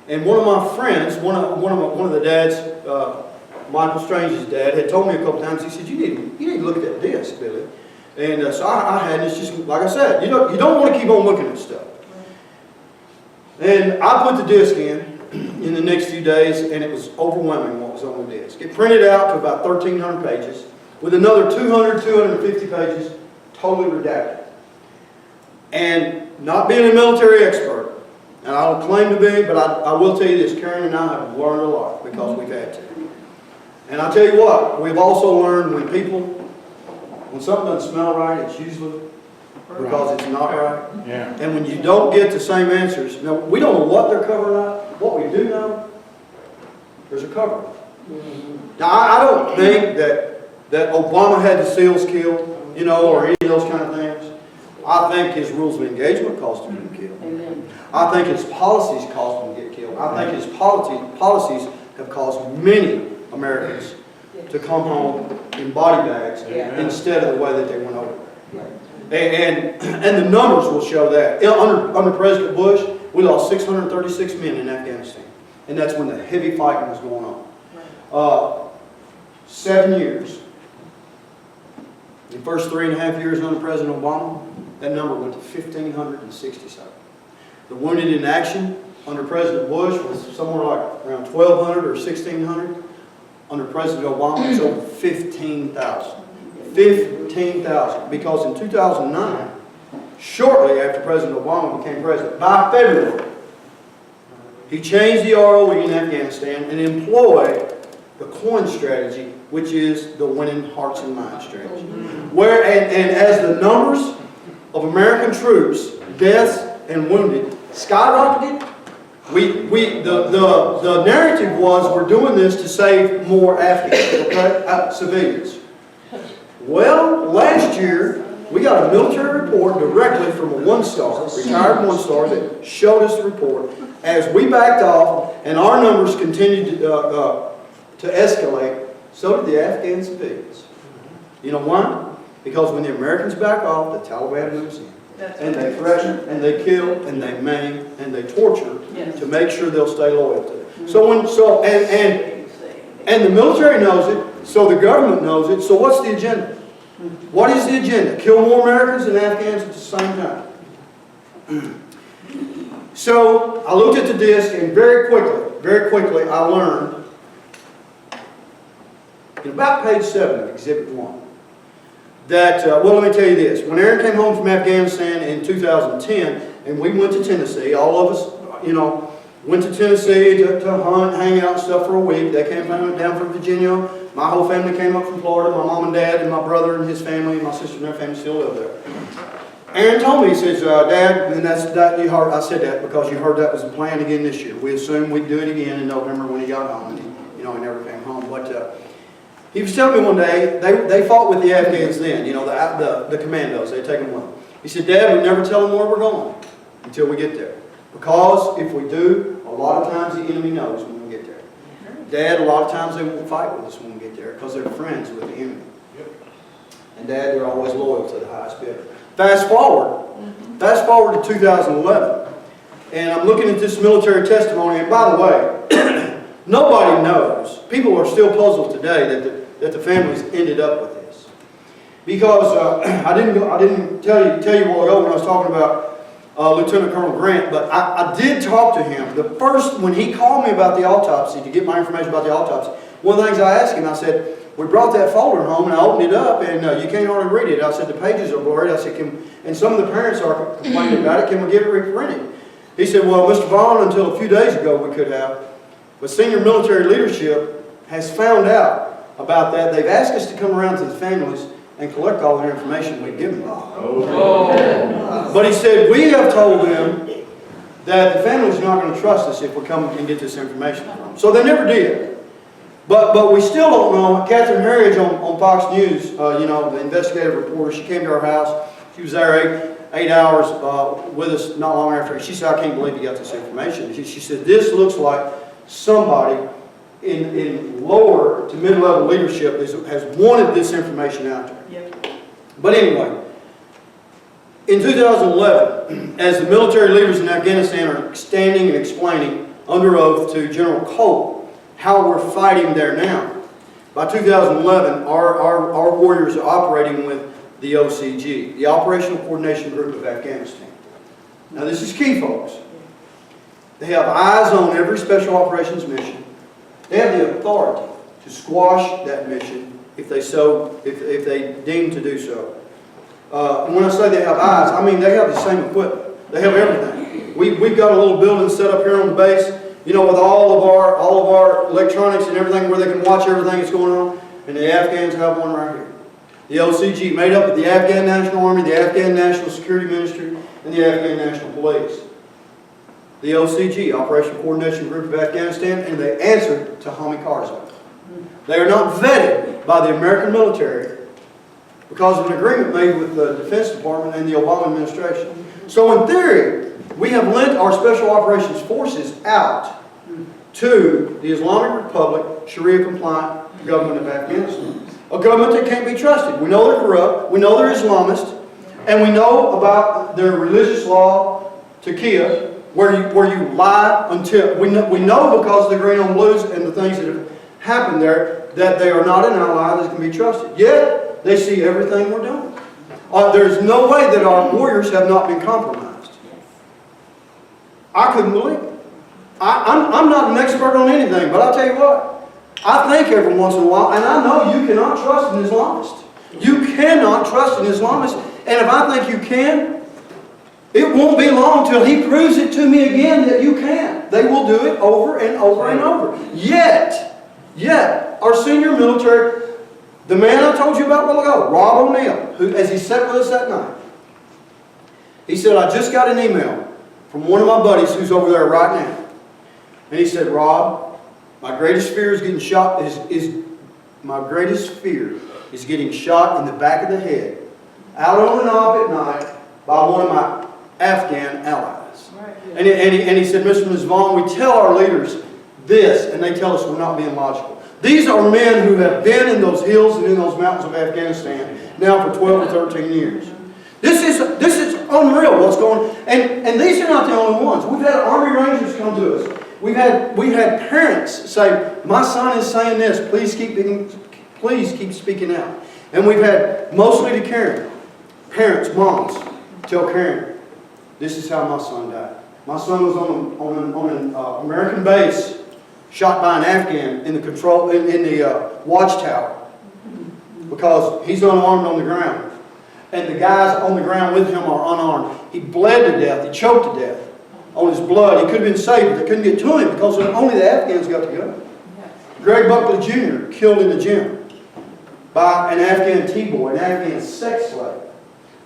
And one of my friends, one of the dads, Michael Strange's dad, had told me a couple times. He said, "You need to look at that disc, Billy." And so I had. It's just like I said, you don't want to keep on looking at stuff. And I put the disc in the next few days, and it was overwhelming what was on the disc. It printed out to about 1,300 pages, with another 250 pages totally redacted. And not being a military expert, and I don't claim to be, but I will tell you this, Karen and I have learned a lot because we've had to. And I tell you what, we've also learned when something doesn't smell right, it's usually because it's not right. Yeah. And when you don't get the same answers, now we don't know what they're covering up. What we do know, there's a cover. Now I don't think that Obama had the SEALs killed, you know, or any of those kind of things. I think his rules of engagement caused him to get killed. Amen. I think his policies caused him to get killed. I think his policies have caused many Americans to come home in body bags instead of the way that they went over. And the numbers will show that. Under President Bush, we lost 636 men in Afghanistan. And that's when the heavy fighting was going on. 7 years. The first 3.5 years under President Obama, that number went to 1,567. The wounded in action under President Bush was somewhere like around 1,200 or 1,600. Under President Obama, it's over 15,000. 15,000. Because in 2009, shortly after President Obama became president, by February, he changed the ROE in Afghanistan and employed the coin strategy, which is the winning hearts and minds strategy. Where, and as the numbers of American troops, deaths and wounded, skyrocketed, the narrative was we're doing this to save more Afghans, okay? Civilians. Well, last year, we got a military report directly from a one-star, retired one-star, that showed us the report. As we backed off and our numbers continued to escalate, so did the Afghan civilians. You know why? Because when the Americans back off, the Taliban moves in. And they threaten, and they kill, and they maim, and they torture to make sure they'll stay loyal to it. And the military knows it, so the government knows it. So what's the agenda? What is the agenda? Kill more Americans than Afghans at the same time. So I looked at the disc, and very quickly, I learned in about page 7 of Exhibit 1 that, well, let me tell you this. When Aaron came home from Afghanistan in 2010, and we went to Tennessee, all of us, you know, went to Tennessee to hunt, hang out and stuff for a week. They came down from Virginia. My whole family came up from Florida. My mom and dad and my brother and his family and my sister and their family still live there. Aaron told me, he says, Dad, and you heard, I said that because you heard that was the plan again this year. We assumed we'd do it again in November when he got home. And he never came home. But he was telling me one day, they fought with the Afghans then, the commandos. They'd take them with them. He said, Dad, we never tell them where we're going until we get there. Because if we do, a lot of times the enemy knows when we get there. Dad, a lot of times they won't fight with us when we get there because they're friends with the enemy. And Dad, they're always loyal to the highest bidder. Fast forward to 2011, and I'm looking at this military testimony, and by the way, nobody knows. People are still puzzled today that the families ended up with this. Because I didn't tell you a while ago when I was talking about Lieutenant Colonel Grant, but I did talk to him. When he called me about the autopsy, to get my information about the autopsy, one of the things I asked him, I said, we brought that folder home and I opened it up and you can't hardly read it. I said, the pages are blurred. I said, and some of the parents are complaining about it. Can we get it reprinted? He said, well, Mr. Vaughn, until a few days ago we could have. But senior military leadership has found out about that. They've asked us to come around to the families and collect all the information we've given them. But he said, we have told them that the family's not going to trust us if we come and get this information from them. So they never did. But we still don't know. Catherine Herridge on Fox News, the investigative reporter, she came to our house. She was there eight hours with us not long after. She said, I can't believe you got this information. She said, this looks like somebody in lower to mid-level leadership has wanted this information out there. Yep. But anyway, in 2011, as the military leaders in Afghanistan are standing and explaining under oath to General Colt how we're fighting there now, by 2011, our warriors are operating with the OCG, the Operational Coordination Group of Afghanistan. Now this is key, folks. They have eyes on every special operations mission. They have the authority to squash that mission if they deem to do so. And when I say they have eyes, I mean they have the same equipment. They have everything. We've got a little building set up here on the base, with all of our electronics and everything where they can watch everything that's going on. And the Afghans have one right here. The OCG, made up of the Afghan National Army, the Afghan National Security Ministry, and the Afghan National Police. The OCG, Operational Coordination Group of Afghanistan, and they answer to Hamid Karzai. They are not vetted by the American military because of an agreement made with the Defense Department and the Obama administration. So in theory, we have lent our Special Operations Forces out to the Islamic Republic, Sharia-compliant government of Afghanistan. A government that can't be trusted. We know they're corrupt. We know they're Islamist. And we know about their religious law, Takia, where you lie until, we know because of the green on blues and the things that have happened there, that they are not an ally that can be trusted. Yet, they see everything we're doing. There's no way that our warriors have not been compromised. I couldn't believe it. I'm not an expert on anything, but I'll tell you what, I think every once in a while, and I know you cannot trust an Islamist. You cannot trust an Islamist, and if I think you can, it won't be long till he proves it to me again that you can. They will do it over and over and over. Yet, our senior military, the man I told you about a while ago, Rob O'Neill, who, as he sat with us that night, he said, I just got an email from one of my buddies who's over there right now. And he said, Rob, my greatest fear is getting shot, my greatest fear is getting shot in the back of the head, out on an op at night, by one of my Afghan allies. Right. And he said, Mr. and Ms. Vaughn, we tell our leaders this, and they tell us we're not being logical. These are men who have been in those hills and in those mountains of Afghanistan now for 12 or 13 years. This is unreal what's going on. And these are not the only ones. We've had Army Rangers come to us. We've had parents say, my son is saying this, please keep speaking out. And we've had, mostly to Karen, parents, moms, tell Karen, this is how my son died. My son was on an American base, shot by an Afghan in the watchtower, because he's unarmed on the ground. And the guys on the ground with him are unarmed. He bled to death. He choked to death on his blood. He could have been saved, but they couldn't get to him because only the Afghans got to go. Greg Buckley Jr. killed in the gym by an Afghan T-boy, an Afghan sex slave,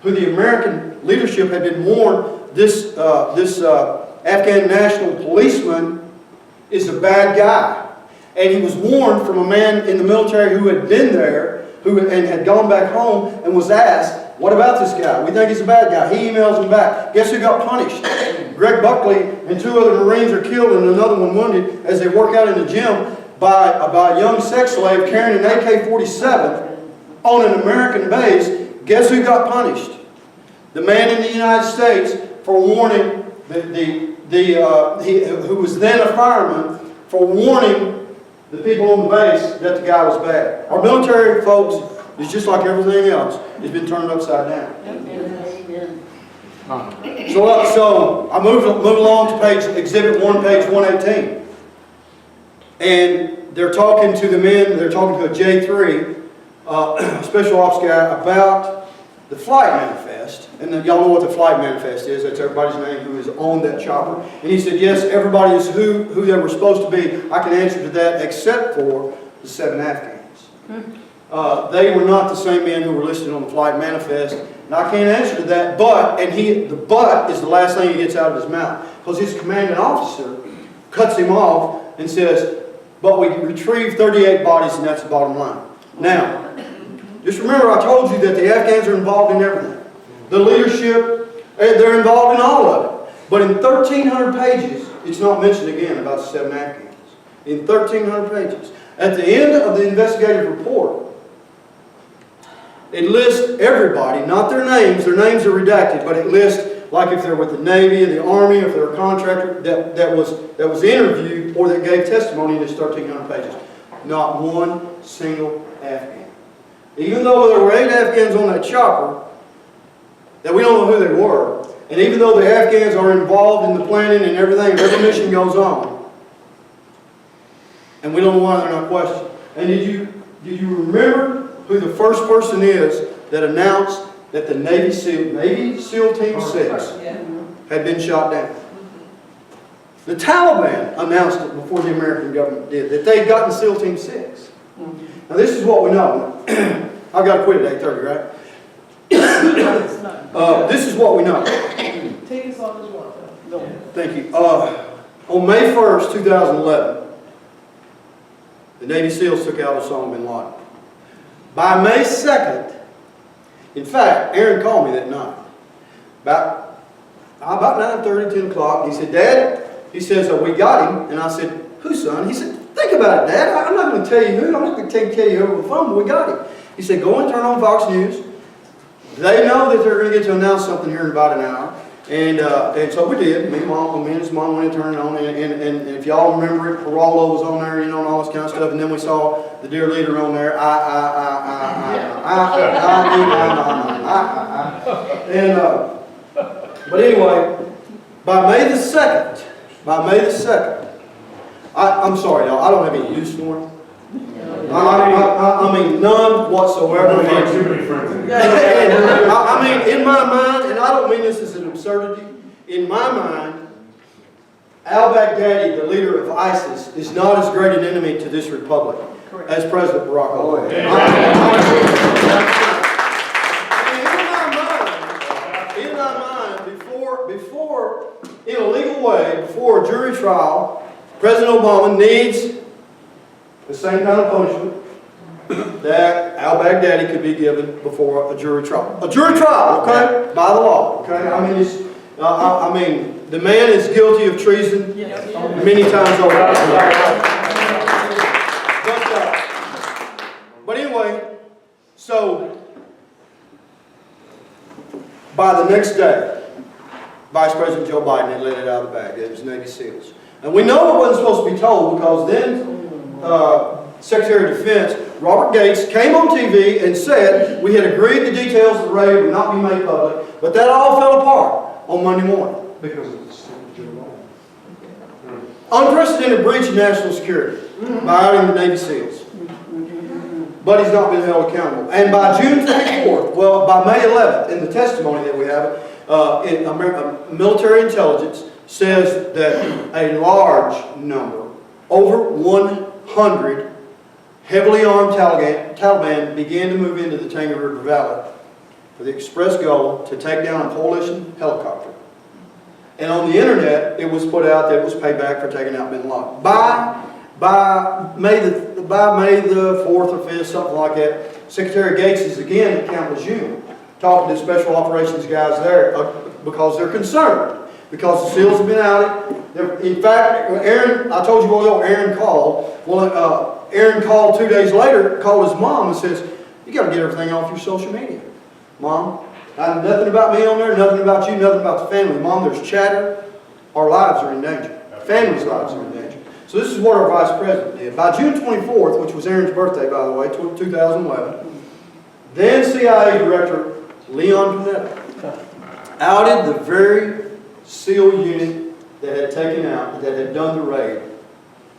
who the American leadership had been warned this Afghan national policeman is a bad guy. And he was warned from a man in the military who had been there and had gone back home and was asked, what about this guy? We think he's a bad guy. He emails him back. Guess who got punished? Greg Buckley and 2 other Marines are killed and another one wounded as they work out in the gym by a young sex slave carrying an AK-47 on an American base. Guess who got punished? The man in the United States for warning who was then a fireman, for warning the people on the base that the guy was bad. Our military, folks, is just like everything else. It's been turned upside down. Amen. So I move along to Exhibit 1, page 118. And they're talking to the men, they're talking to a J3, special ops guy, about the flight manifest. And y'all know what the flight manifest is. That's everybody's name who is on that chopper. And he said, yes, everybody is who they were supposed to be. I can answer to that except for the 7 Afghans. They were not the same men who were listed on the flight manifest. And I can't answer to that, but, the but is the last thing he gets out of his mouth. Because his commanding officer cuts him off and says, but we retrieved 38 bodies and that's the bottom line. Now, just remember I told you that the Afghans are involved in everything. The leadership, they're involved in all of it. But in 1,300 pages, it's not mentioned again about the 7 Afghans. In 1,300 pages. At the end of the investigative report, it lists everybody, not their names are redacted, but it lists like if they're with the Navy and the Army, if they're a contractor that was interviewed or that gave testimony in this 1,300 pages. Not one single Afghan. Even though there were 8 Afghans on that chopper, that we don't know who they were, and even though the Afghans are involved in the planning and everything, every mission goes on, and we don't know why they're not questioned. And did you remember who the first person is that announced that the Navy SEAL Team 6 had been shot down? The Taliban announced it before the American government did, that they'd gotten SEAL Team 6. Now this is what we know. I've got to quit at 8:30, right? This is what we know. Take us on as well. Thank you. On May 1st, 2011, the Navy SEALs took out Osama bin Laden. By May 2nd, in fact, Aaron called me that night. About 9:30, 10 o'clock. He said, Dad, he says, we got him. And I said, who, son? He said, think about it, Dad. I'm not going to tell you who. I'm not going to tell you over the phone, but we got him. He said, go and turn on Fox News. They know that they're going to get to announce something here in about an hour. And so we did. Me and his mom went and turned it on. And if y'all remember it, Geraldo was on there, you know, and all this kind of stuff. And then we saw the dear leader on there. And, but anyway, by May the 2nd, I'm sorry, y'all, I don't have any use for him. I mean, none whatsoever. Too many friends. I mean, in my mind, and I don't mean this as an absurdity, in my mind, al-Baghdadi, the leader of ISIS, is not as great an enemy to this republic as President Barack Obama. In my mind, before, in a legal way, before a jury trial, President Obama needs the same kind of punishment that al-Baghdadi could be given before a jury trial. A jury trial, okay, by the law, okay. I mean, the man is guilty of treason many times over. But anyway, so by the next day, Vice President Joe Biden had let it out of the bag. It was Navy SEALs. And we know it wasn't supposed to be told because then Secretary of Defense Robert Gates came on TV and said we had agreed the details of the raid would not be made public, but that all fell apart on Monday morning. Because of the signature law. Unprecedented breach of national security by outing the Navy SEALs. But he's not been held accountable. And by June 24th, well, by May 11th, in the testimony that we have, military intelligence says that a large number, over 100 heavily armed Taliban began to move into the Tangi River Valley for the express goal to take down a coalition helicopter. And on the internet, it was put out that it was payback for taking out bin Laden. By May the 4th or 5th, something like that, Secretary Gates is again at Camp Lejeune talking to special operations guys there because they're concerned. Because the SEALs have been outed. In fact, Aaron, I told you ago, Aaron called. Well, Aaron called 2 days later, called his mom and says, you got to get everything off your social media. Mom, nothing about me on there, nothing about you, nothing about the family. Mom, there's chatter. Our lives are in danger. Families' lives are in danger. So this is what our Vice President did. By June 24th, which was Aaron's birthday, by the way, 2011, then CIA Director Leon Panetta outed the very SEAL unit that had taken out, that had done the raid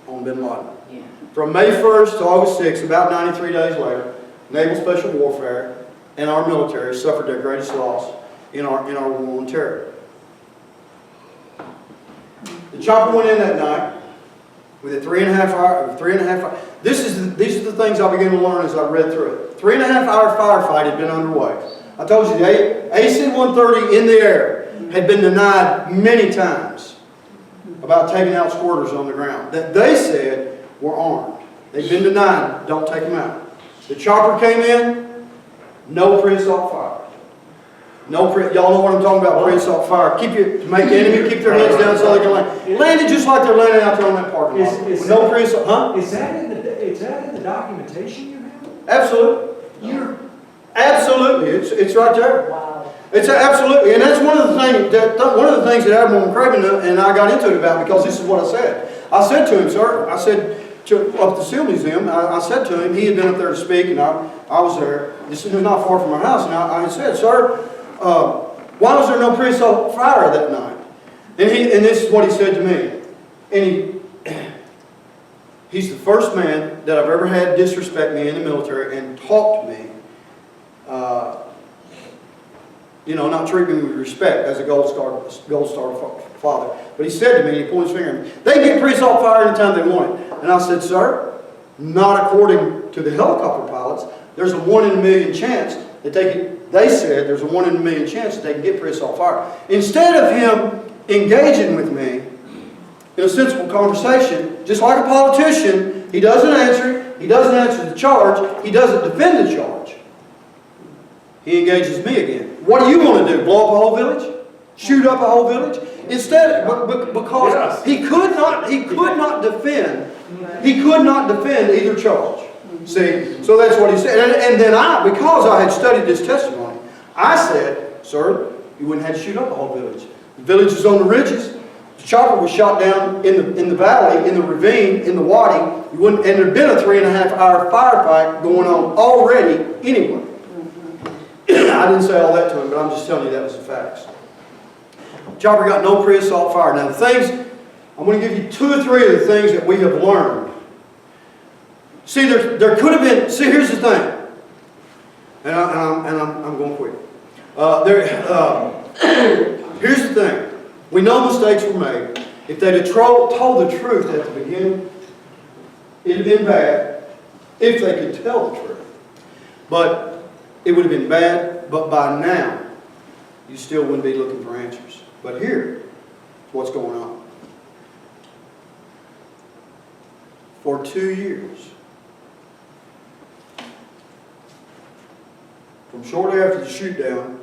on bin Laden. Yeah. From May 1st to August 6th, about 93 days later, Naval Special Warfare and our military suffered their greatest loss in our war on terror. The chopper went in that night with a 3.5 hour. These are the things I began to learn as I read through it. 3.5 hour firefight had been underway. I told you the AC-130 in the air had been denied many times about taking out squirters on the ground that they said were armed. They've been denied, don't take them out. The chopper came in, no pre-assault fire. Y'all know what I'm talking about, pre-assault fire. To make the enemy keep their heads down so they can land. Landed just like they're landing out there on that parking lot. No pre-assault, huh? Is that in the documentation you have? Absolutely. Absolutely, it's right there. Wow. It's absolutely, and that's one of the things that Admiral McCraven and I got into it about, because this is what I said. I said to him, sir, I said up at the SEAL Museum, I said to him, he had been up there to speak, and I was there. This is not far from our house, and I said, sir, why was there no pre-assault fire that night? And this is what he said to me. And he's the first man that I've ever had disrespect me in the military and talk to me. Not treat me with respect as a Gold Star father. But he said to me, he pulled his finger at me, they can get pre-assault fire anytime they want it. And I said, sir, not according to the helicopter pilots. There's a 1 in a million chance that they said there's a 1 in a million chance that they can get pre-assault fire. Instead of him engaging with me in a sensible conversation, just like a politician, he doesn't answer it, he doesn't answer the charge, he doesn't defend the charge. He engages me again. What do you want to do? Blow up a whole village? Shoot up a whole village? Instead, because he could not defend either charge. See, so that's what he said. And then because I had studied this testimony, I said, sir, you wouldn't have to shoot up the whole village. The village is on the ridges. The chopper was shot down in the valley, in the ravine, in the wadi. You wouldn't, and there'd been a 3.5-hour firefight going on already anyway. I didn't say all that to him, but I'm just telling you that was the facts. Chopper got no pre-assault fire. Now the things, I'm going to give you 2 or 3 of the things that we have learned. See, there could have been, see, here's the thing. And I'm going quick. Here's the thing. We know mistakes were made. If they'd have told the truth at the beginning, it'd have been bad if they could tell the truth. But it would have been bad, but by now, you still wouldn't be looking for answers. But here, what's going on. For 2 years, from shortly after the shoot-down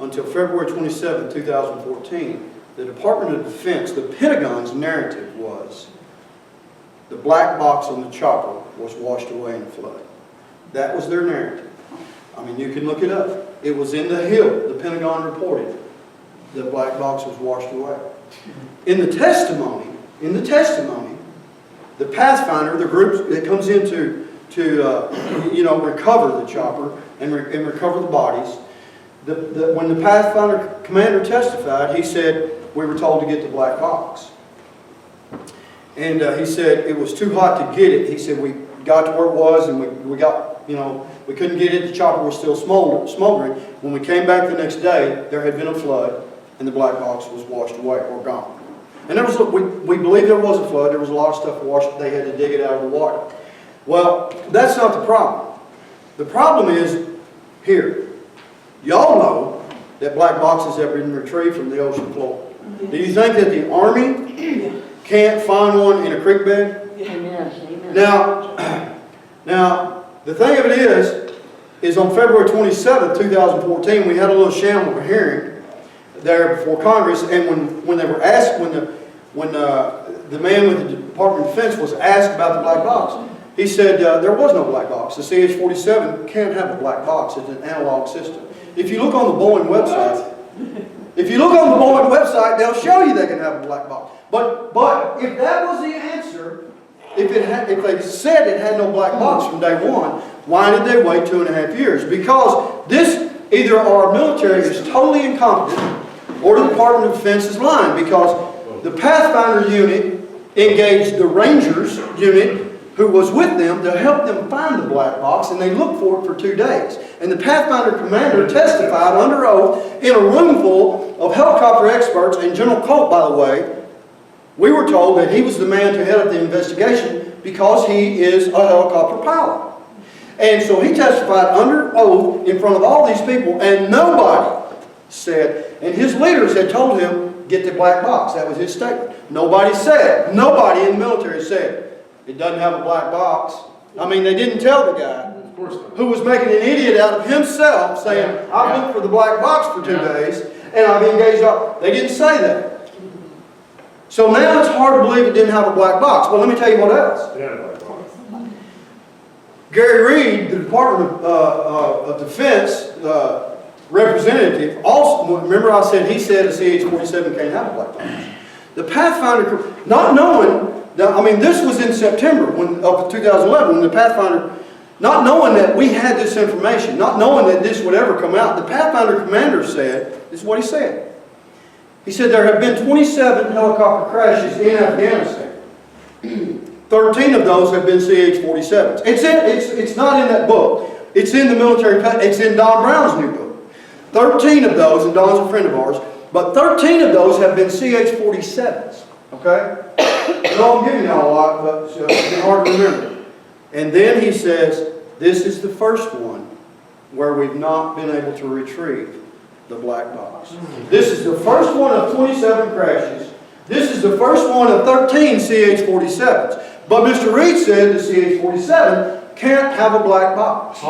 until February 27, 2014, the Department of Defense, the Pentagon's narrative was the black box on the chopper was washed away in a flood. That was their narrative. I mean, you can look it up. It was in the Hill. The Pentagon reported the black box was washed away. In the testimony, the Pathfinder, the group that comes in to recover the chopper and recover the bodies, when the Pathfinder commander testified, he said, we were told to get the black box. And he said it was too hot to get it. He said we got to where it was and we got, we couldn't get it. The chopper was still smoldering. When we came back the next day, there had been a flood and the black box was washed away or gone. And there was, we believe there was a flood. There was a lot of stuff washed. They had to dig it out of the water. Well, that's not the problem. The problem is here. Y'all know that black boxes have been retrieved from the ocean floor. Do you think that the Army can't find one in a creek bed? Now, the thing of it is on February 27th, 2014, we had a little sham of a hearing there before Congress, and when they were asked, when the man with the Department of Defense was asked about the black box, he said there was no black box. The CH-47 can't have a black box. It's an analog system. If you look on the Boeing website, they'll show you they can have a black box. But if that was the answer, if they said it had no black box from day one, why did they wait 2.5 years? Because this, either our military is totally incompetent or the Department of Defense is lying, because the Pathfinder unit engaged the Rangers unit who was with them to help them find the black box, and they looked for it for 2 days. And the Pathfinder commander testified under oath in a room full of helicopter experts, and General Colt, by the way, we were told that he was the man to head up the investigation because he is a helicopter pilot. And so he testified under oath in front of all these people, and nobody said, and his leaders had told him, get the black box. That was his statement. Nobody in the military said, it doesn't have a black box. I mean, they didn't tell the guy who was making an idiot out of himself, saying, I've looked for the black box for 2 days, and I've engaged up. They didn't say that. So now it's hard to believe it didn't have a black box. But let me tell you what else. Gary Reed, the Department of Defense representative, also, remember I said, he said a CH-47 can't have a black box. The Pathfinder, not knowing, I mean, this was in September of 2011 when the Pathfinder, not knowing that we had this information, not knowing that this would ever come out, the Pathfinder commander said, this is what he said. He said there have been 27 helicopter crashes in Afghanistan. 13 of those have been CH-47s. It's not in that book. It's in the military, it's in Don Brown's new book. 13 of those, and Don's a friend of ours, but 13 of those have been CH-47s. Okay? I'm giving y'all a lot, but it's hard to remember. And then he says, this is the first one where we've not been able to retrieve the black box. This is the first one of 27 crashes. This is the first one of 13 CH-47s. But Mr. Reed said the CH-47 can't have a black box. I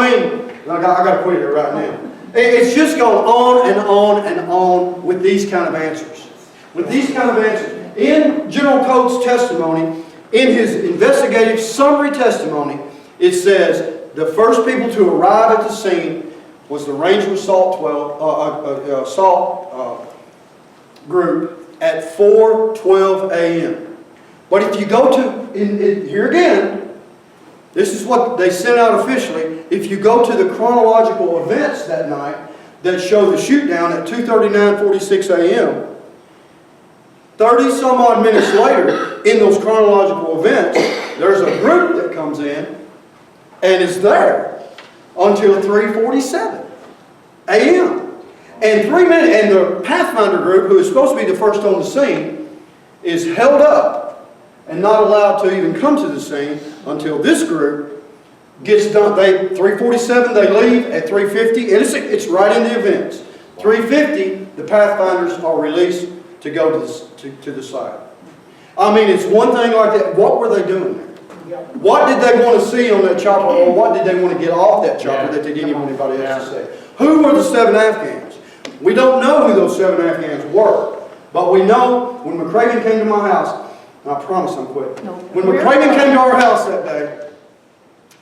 mean, I got to quit here right now. It's just gone on and on and on with these kind of answers. With these kind of answers. In General Coates' testimony, in his investigative summary testimony, it says The first people to arrive at the scene was the Ranger Assault group at 4:12 a.m. But if you go to, here again, this is what they sent out officially. If you go to the chronological events that night that show the shoot down at 2:39:46 a.m., 30 some odd minutes later, in those chronological events, there's a group that comes in and is there until 3:47 a.m. And 3 minutes, and the Pathfinder group, who is supposed to be the first on the scene, is held up and not allowed to even come to the scene until this group gets done. 3:47, they leave at 3:50, and it's right in the events. 3:50, the Pathfinders are released to go to the site. I mean, it's one thing like that. What were they doing there? What did they want to see on that chopper, or what did they want to get off that chopper that they didn't want anybody else to see? Who were the 7 Afghans? We don't know who those 7 Afghans were, but we know when McCraven came to my house, and I promise I'm quitting. When McCraven came to our house that day,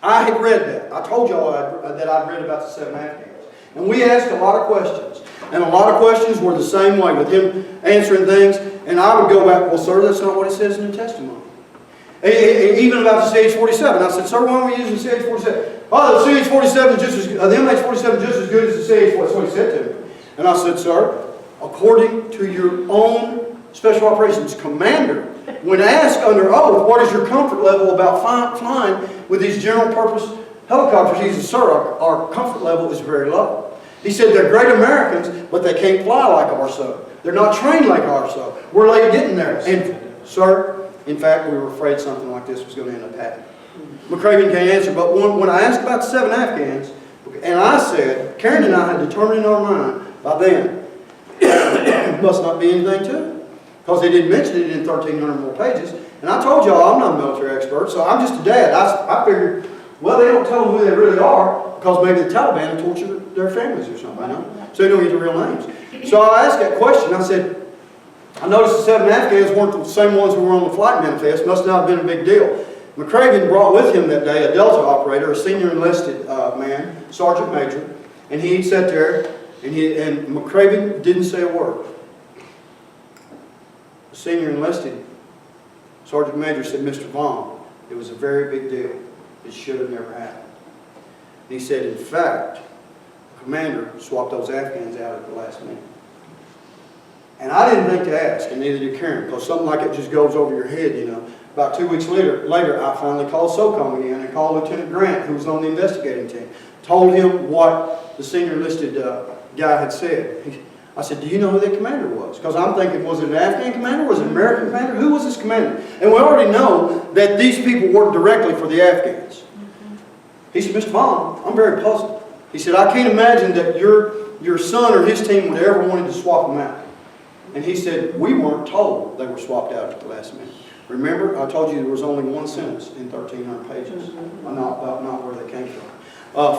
I had read that. I told y'all that I'd read about the 7 Afghans. And we asked a lot of questions. And a lot of questions were the same way, with him answering things. And I would go back, well, sir, that's not what it says in the testimony. Even about the CH-47. I said, sir, why aren't we using the CH-47? Oh, the CH-47 is just as good, the MH-47 is just as good as the CH-47. That's what he said to me. And I said, sir, according to your own Special Operations Commander, when asked under oath, what is your comfort level about flying with these general purpose helicopters? He said, sir, our comfort level is very low. He said, they're great Americans, but they can't fly like ours so. They're not trained like ours so. We're late getting there. And, sir, in fact, we were afraid something like this was going to end up happening. McCraven can't answer, but when I asked about the 7 Afghans, and I said, Karen and I had determined in our mind by then, it must not be anything to it. Because they didn't mention it in 1,300 more pages. And I told y'all I'm not a military expert, so I'm just a dad. I figured, well, they don't tell them who they really are, because maybe the Taliban have tortured their families or something, you know? So they don't get the real names. So I asked that question. I said, I noticed the 7 Afghans weren't the same ones who were on the flight manifest. Must not have been a big deal. McCraven brought with him that day a Delta operator, a senior enlisted man, Sergeant Major, and he sat there, and McCraven didn't say a word. The senior enlisted Sergeant Major said, Mr. Vaughn, it was a very big deal. It should have never happened. And he said, in fact, the commander swapped those Afghans out at the last minute. And I didn't think to ask, and neither did Karen, because something like it just goes over your head, you know. About 2 weeks later, I finally called SOCOM again and called Lieutenant Grant, who was on the investigating team. Told him what the senior enlisted guy had said. I said, do you know who that commander was? Because I'm thinking, was it an Afghan commander? Was it an American commander? Who was this commander? And we already know that these people worked directly for the Afghans. He said, Mr. Vaughn, I'm very puzzled. He said, I can't imagine that your son or his team would ever wanted to swap them out. And he said, we weren't told they were swapped out at the last minute. Remember, I told you there was only one sentence in 1,300 pages. Not where they came from.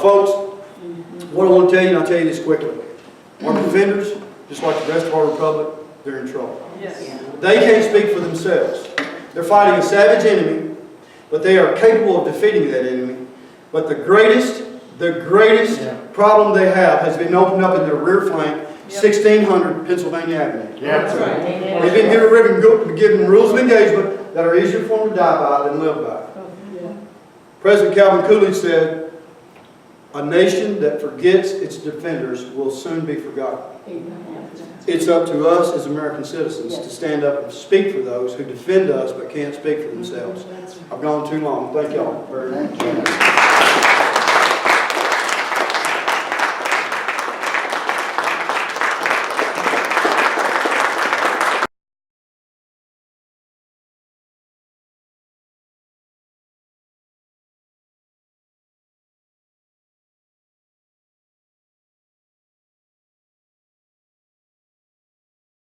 Folks, what I want to tell you, and I'll tell you this quickly. Our defenders, just like the rest of our republic, they're in trouble. Yes. They can't speak for themselves. They're fighting a savage enemy, but they are capable of defeating that enemy. But the greatest problem they have has been opened up in their rear flank, 1600 Pennsylvania Avenue. That's right. They've been given rules of engagement that are easier for them to die by than live by. President Calvin Coolidge said, a nation that forgets its defenders will soon be forgotten. It's up to us as American citizens to stand up and speak for those who defend us but can't speak for themselves. I've gone too long. Thank y'all very much.